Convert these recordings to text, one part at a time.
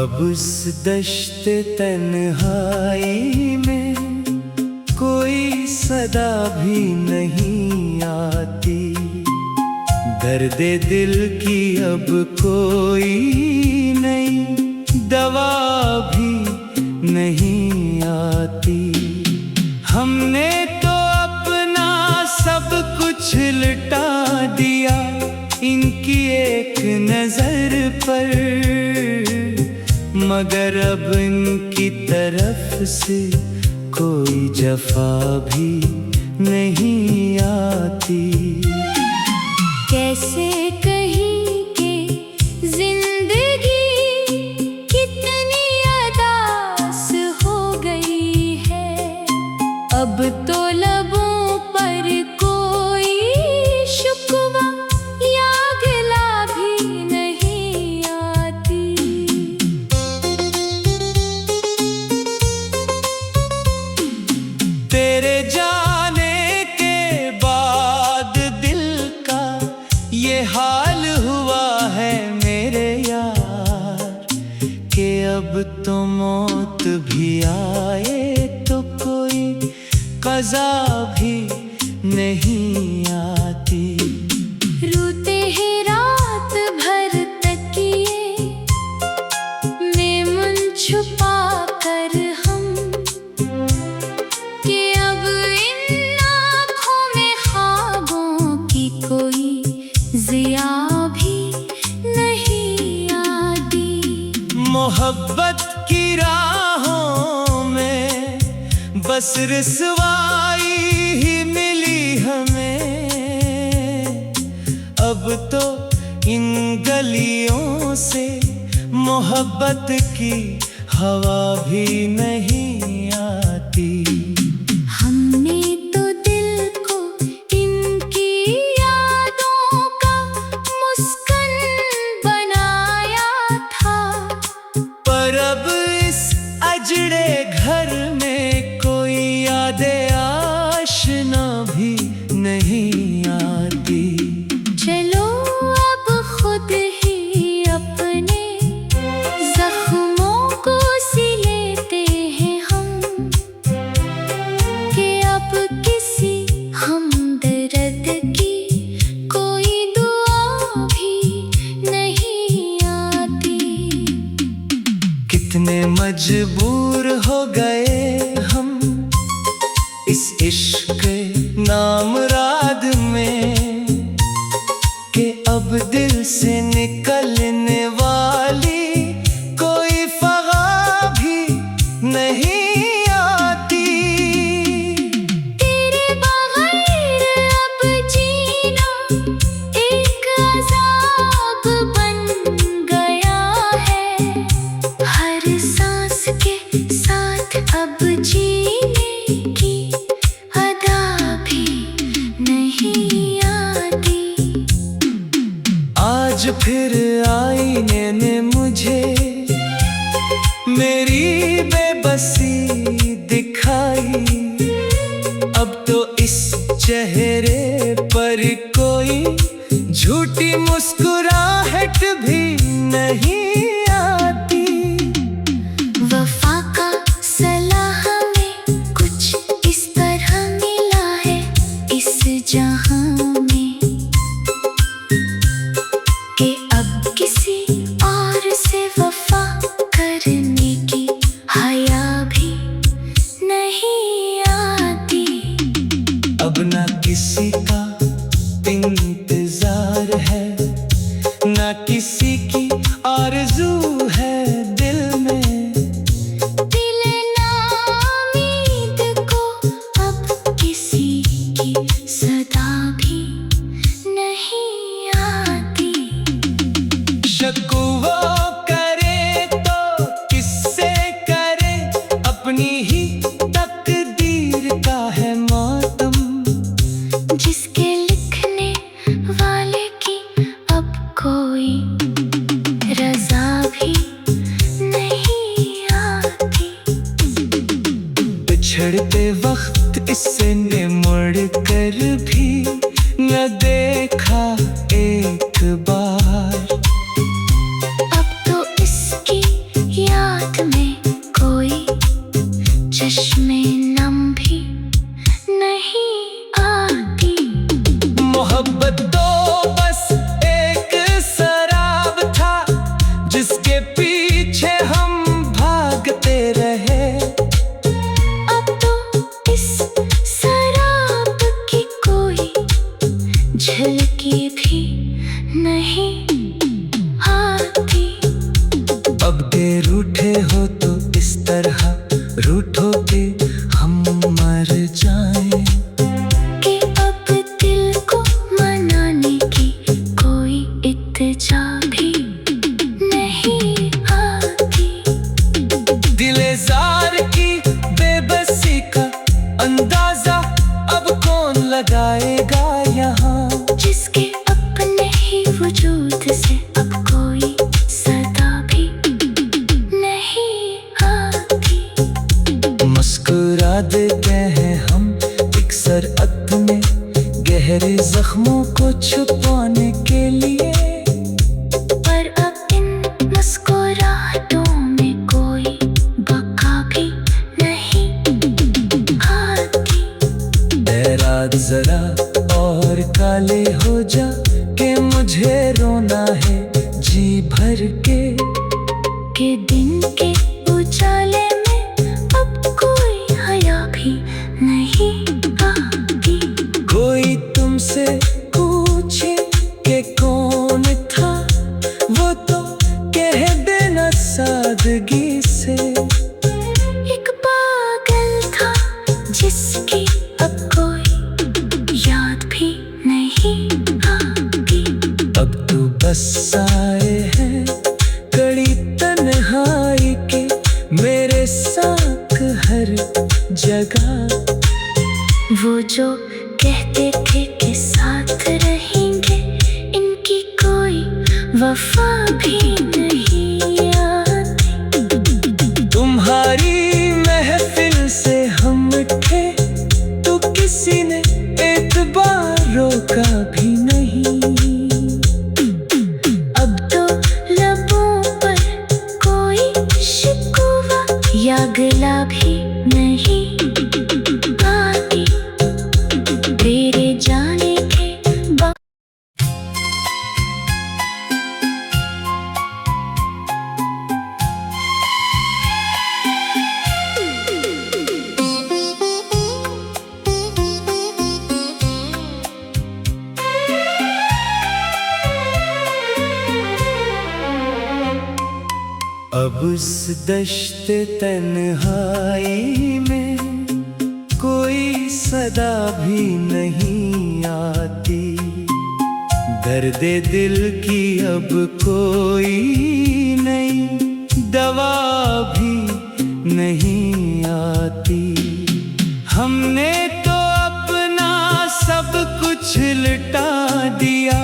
अब उस दश्त तन्हाई में कोई सदा भी नहीं आती। दर्द दिल की अब कोई नई दवा भी नहीं आती। हमने तो अपना सब कुछ लुटा दिया इनकी एक नजर पर, मगर अब इनकी तरफ से कोई जफा भी नहीं आती। कैसे कहीं के जिंदगी कितनी अदास हो गई है। अब तो लबों पर कोई शुक्वा या गिला भी नहीं आती। तेरे जाने के बाद दिल का ये हाल हुआ है मेरे यार, कि अब तो मौत भी आए तो कोई कज़ा भी नहीं आती। रोते हैं रात भर तकिए में मुंह छुपा कर हम, कि अब इन आँखों में ख्वाबों की कोई ज़िया भी नहीं आती। मोहब्बत की राहों में बस रुसवाई ही मिली हमें। अब तो इन गलियों से मोहब्बत की हवा भी नहीं आती। हमने तो दिल को इनकी यादों का मुस्कन बनाया था, पर अब इस अजड़े घर में कोई यादें आशना भी नहीं आती। चलो अब खुद ही अपने जख्मों को सी लेते हैं हम, कि अब किसी हमदर्द की कोई दुआ भी नहीं आती। कितने मजबूर हो गए हम इस इश्क नामराद में, कि अब दिल से निकलने वाली कोई फगा भी नहीं आती। तेरे बगैर अब जीना एक अज़ाब बन गया है। हर सांस के साथ अब जीने की अदा भी नहीं आती। आज फिर आईने ने मुझे मेरी बेबसी दिखाई। अब तो इस चेहरे पर कोई झूठी मुस्कुराहट भी नहीं आती। वफा का सला हमें कुछ इस तरह मिला है इस जहां में, कि अब किसी और से वफा करने की हया भी नहीं आती। अब ना किसी का इंतजार है, ना किसी की आरज़ू है दिल में। दिल नामीद को अब किसी की सदा भी नहीं आती। शकवा करे तो किससे करे, अपनी ही तकदीर का है मातम। जिसके लिखने वाले की अब कोई रज़ा भी नहीं आती। बिछड़ते वक्त इससे ने मुड़ कर भी न देखा एक बार। अब तो इसकी अब तो बस एक शराब था जिसके पीछे हम भागते रहे। अब तो इस शराब की कोई झलकी भी नहीं आती। अब के रूठे हो तो इस तरह रूठो के हम मर जाएं। कि अब दिल को मनाने की कोई इत्तेजा भी नहीं आती। दिलेज़ार की बेबसी का अंदाजा अब कौन लगाएगा यहाँ, जिसके अपने ही वजूद से अब कोई सदा भी नहीं आती। मुस्कुरा देते हैं हम अक्सर अपने गहरे जख्मों को छुपाने के लिए। पर अब इन मुस्कुराहटों में कोई बका भी नहीं आती। ऐ रात जरा और काले हो जा के मुझे रोना है जी भर के। कि दिन के उजाले में अब कोई हया भी नहीं आती। कोई तुमसे पूछे कि कौन था, वो तो कह देना सादगी से। एक पागल था जिसकी अब कोई याद भी नहीं आती। अब तो बस आए हैं कड़ी तन्हाई के मेरे साथ हर जगह। वो जो कहते थे कि साथ रहेंगे, इनकी कोई वफा भी नहीं आती। तुम्हारी महफिल से हम उठे तो किसी ने एतबार रोका भी नहीं। अब तो लबों पर कोई शिकवा या गिला भी नहीं आती। तेरे जाने के बाद अब उस दश्त तन्हाई में कोई सदा भी नहीं आती। दर्द दिल की अब कोई नई दवा भी नहीं आती। हमने तो अपना सब कुछ लुटा दिया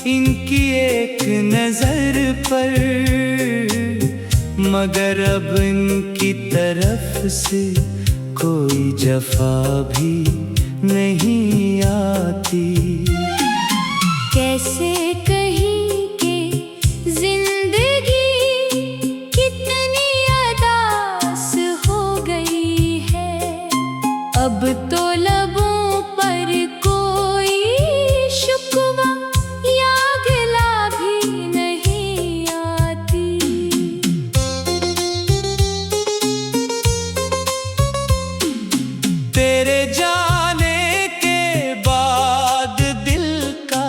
इनकी एक नजर पर, मगर अब इनकी तरफ से कोई जफा भी नहीं आती। कैसे कहीं के जिंदगी कितनी अदास हो गई है। अब तो लबों पर कोई शुक्वा या गिला भी नहीं आती। तेरे जाने के बाद दिल का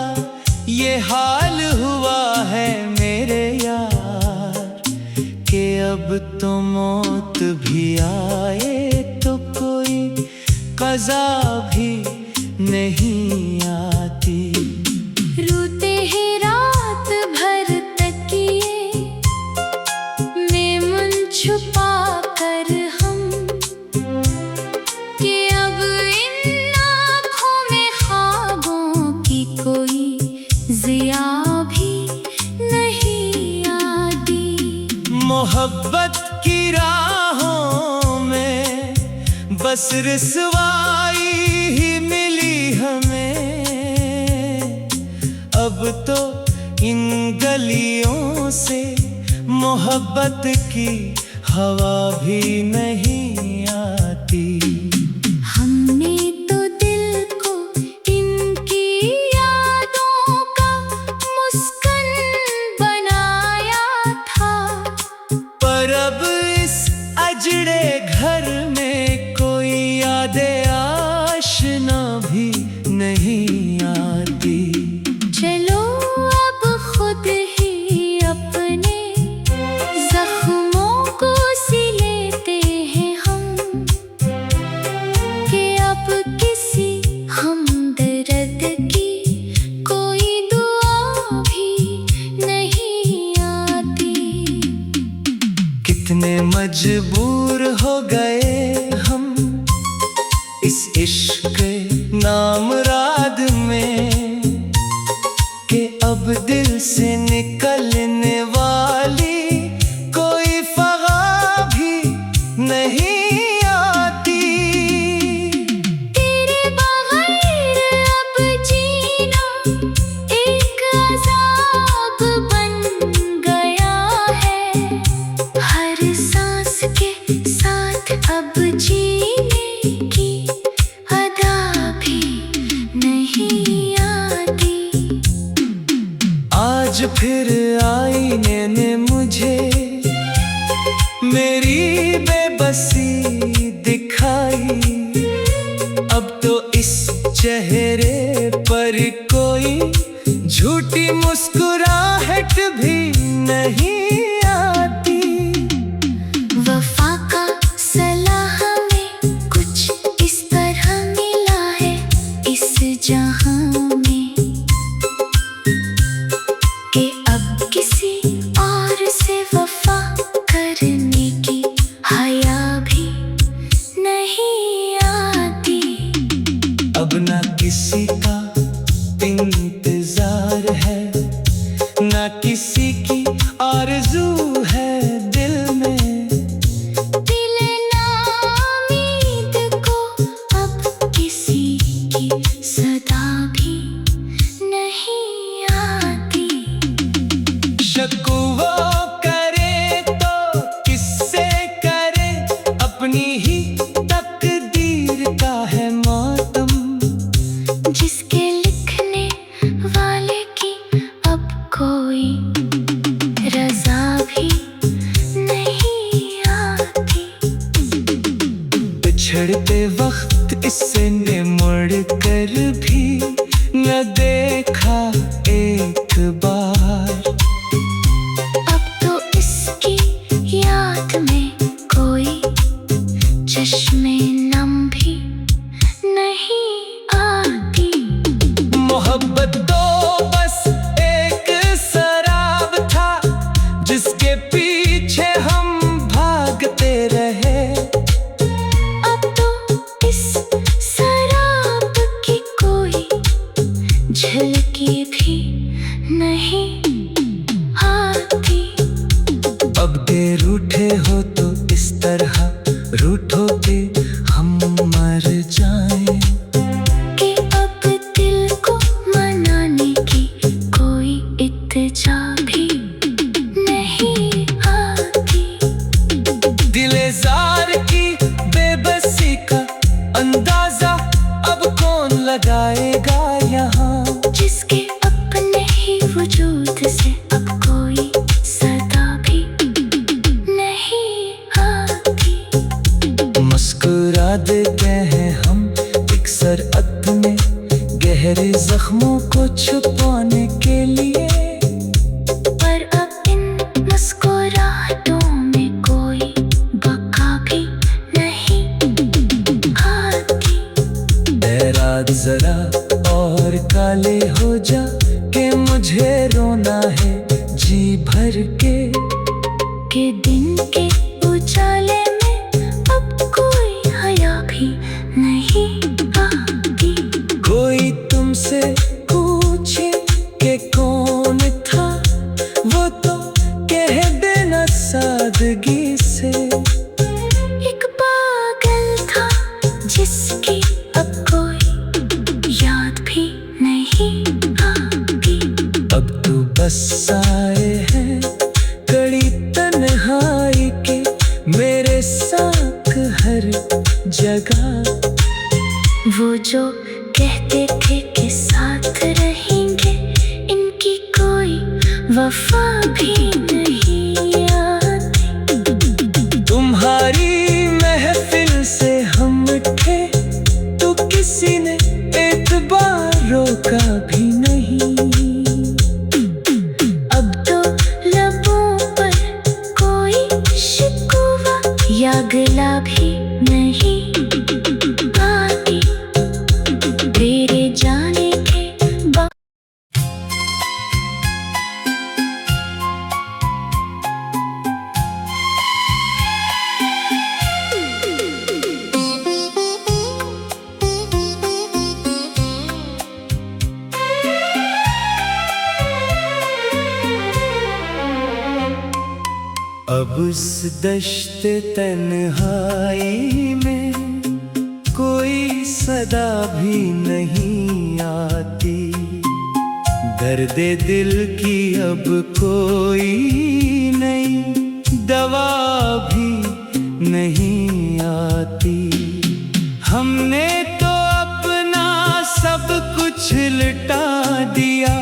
ये हाल हुआ है मेरे यार, कि अब तो मौत भी आए तो कोई कज़ा भी नहीं आती। रोते हैं रात भर तकिए में मन छुपा कर हम, कि अब इन आँखों में ख्वाबों की कोई जिया भी नहीं आती। मोहब्बत की राहों में बस रुसवाई ही मिली हमें। अब तो इन गलियों से मोहब्बत की हवा भी नहीं आती। हमने तो दिल को इनकी याद मजबूर हो गए हम इस इश्क नामराद में कि अब दिल से निकलने वाली कोई फगा भी नहीं आती। तेरे बगैर अब जीना एक अज़ाब बन गया है। हर सांस के साथ अब जीने की अदा भी नहीं आती। आज फिर आईने ने मुझे मेरी बेबसी दिखाई। अब तो इस चेहरे पर कोई झूठी मुस्कुराहट भी नहीं आती। वफा का सलाह में कुछ इस तरह मिला है इस जहां में कि अब किसी और से वफा करने की हया भी नहीं आती। अब ना किसी का इंतजार है, ना किसी की आरज़ू है दिल में। दिल नामीद को अब किसी की सदा भी नहीं आती। शकवा करे तो किससे करे, अपनी ही तकदीर का है मातम। जिसके लिखने वाले की अब कोई रज़ा भी नहीं आती। बिछड़ते वक्त इससे ने मुड़ कर भी न देखा एक बार। अब तो इसकी याद में कोई चश्मे नम भी नहीं आती। मोहब्बत तो बस एक शराब था जिसके पीछे हम भागते रहे। अब तो इस शराब की कोई झलकी भी नहीं आती। अब के रूठे हो तो इस तरह रूठो के हम मर जाएं। कि अब दिल को मनाने की कोई इत्तेजा भी नहीं आती। दिलेज़ार की बेबसी का अंदाजा अब कौन लगाएगा यहाँ। जिसके अपने ही वजूद से अब कोई सदा भी नहीं आती। मुस्कुरा देते हैं हम एक सरअत में गहरे जख्मों को छुपाने के लिए। पर अब इन मुस्कुराहटों में कोई बका भी नहीं आती। ऐ रात जरा और काले हो जा के मुझे रोना है जी भर के। कि दिन के उजाले में अब कोई हया भी नहीं आती। कोई तुमसे पूछे कि कौन था, वो तो कह देना सादगी से। एक पागल था जिसकी अब कोई याद भी नहीं आती। अब तो बस आए हैं कड़ी तन्हाई के मेरे साथ हर जगह। वो जो कहते थे कि साथ रहेंगे, इनकी कोई वफा भी नहीं आती। तुम्हारी महफिल से हम थे तो किसी ने एतबार रोका भी नहीं। अब तो लबों पर कोई शिकवा या गिला भी नहीं आती। तेरे जाने के बाद अब उस दश्त तन्हाई में कोई सदा भी नहीं आती। दर्द दिल की अब कोई नई दवा भी नहीं आती। हमने तो अपना सब कुछ लुटा दिया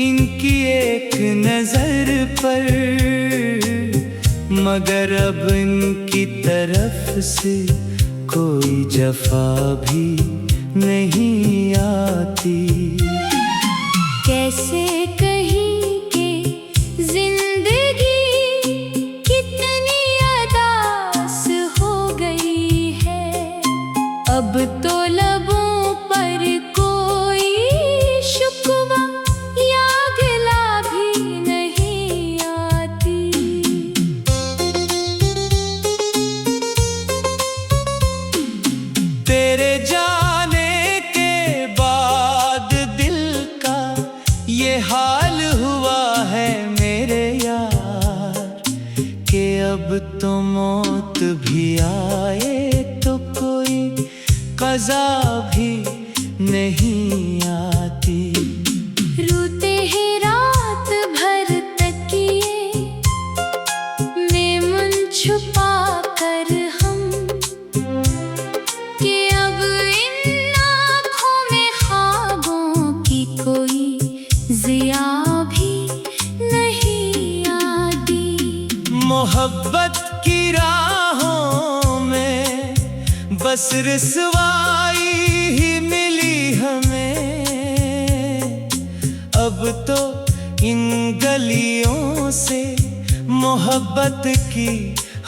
इनकी एक नजर पर, मगर अब इनकी तरफ से कोई जफा भी नहीं आती। कैसे कहीं के जिंदगी कितनी अदास हो गई है। अब तो लबों पर कोई शुक्वा या गिला भी नहीं आती। तेरे जाने के बाद दिल का ये हाल हुआ है मेरे यार, कि अब तो मौत भी आए तो कोई क़ज़ा भी नहीं आती। रोते हैं रात भर तकिए में मुन छुपा कर हम, कि अब इन आँखों में ख्वाबों की कोई ज़िया भी नहीं आती। मोहब्बत की राहों में बस रुसवाई ही मिली हमें। अब तो इन गलियों से मोहब्बत की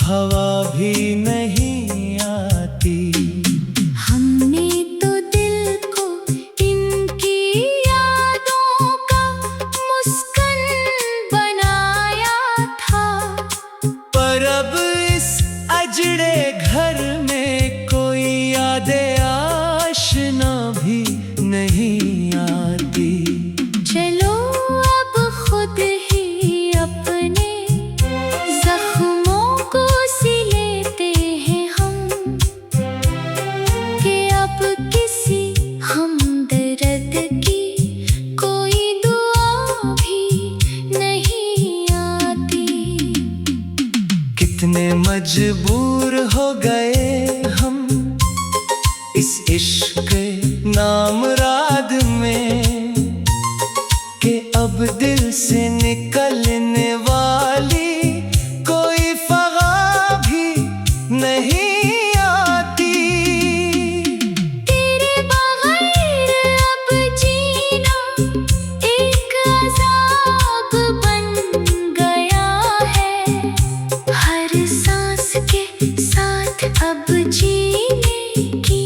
हवा भी नहीं आती। हमने तो दिल को इनकी यादों का मुस्कन बनाया था, पर अब इस अजड़े घर में कोई यादें आशना भी नहीं आती। चलो अब खुद ही अपने जख्मों को सी लेते हैं हम, कि अब किसी हमदर्द की कोई दुआ भी नहीं आती। कितने मजबूर हो गए हम इस इश्क नामराद में, कि अब दिल से निकलने वाली कोई फ़ग़ा भी नहीं आती। तेरे बगैर अब जीना एक अज़ाब बन गया है। हर सांस के साथ अब जीने की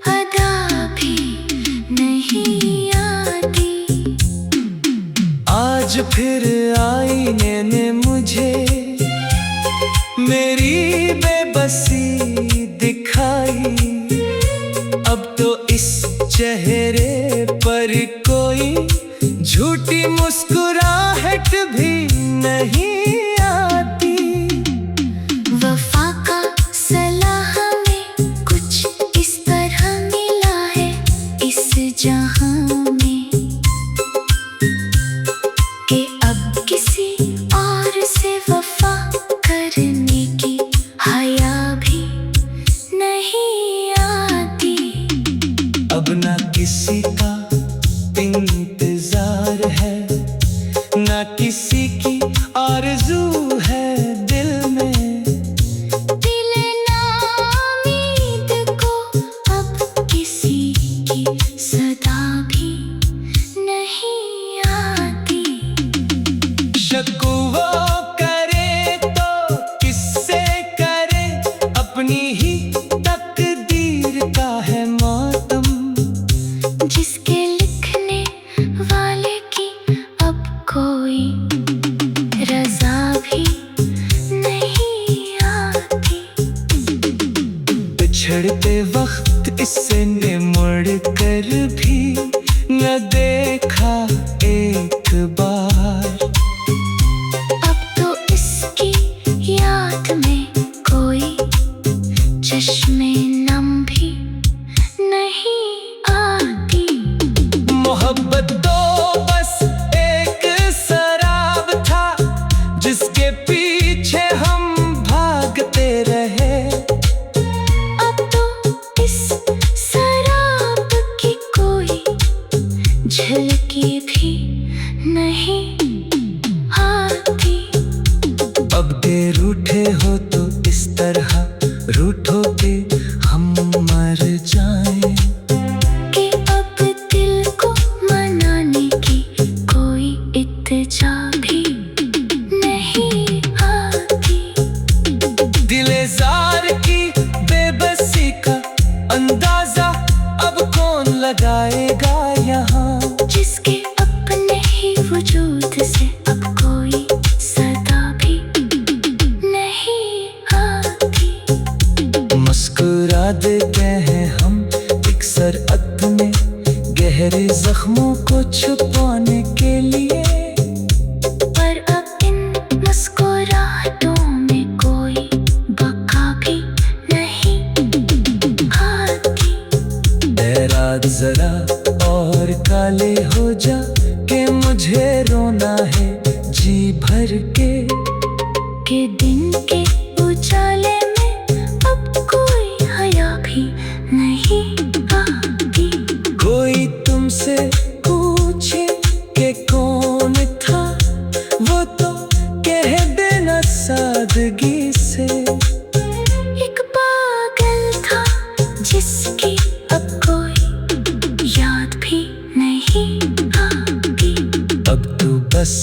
अदा भी नहीं आती। आज फिर आईने ने मुझे मेरी बेबसी दिखाई। अब तो इस चेहरे पर कोई झूठी मुस्कुराहट भी नहीं आती। वफा का सलाह में कुछ इस तरह मिला है इस जहां में, कि अब किसी और से वफा करने की हया भी नहीं आती। अब ना किसी का इंतजार है, ना किसी की आरज़ू है दिल में। दिल नामीद को अब किसी की सदा भी नहीं आती। शकवा करे तो किससे करे, अपनी ही तकदीर का है मातम। जिसके लिखने वाले की अब कोई रज़ा भी नहीं आती। बिछड़ते वक्त इससे ने मुड़ कर भी न देखा एक बार। अब तो इसकी मुझे रोना है जी भर के दिन के उजाले में अब कोई हया भी नहीं आती। कोई तुमसे पूछे कि कौन था, वो तो कह देना सादगी से। एक पागल था जिसकी अब कोई याद भी नहीं आती। अब तू बस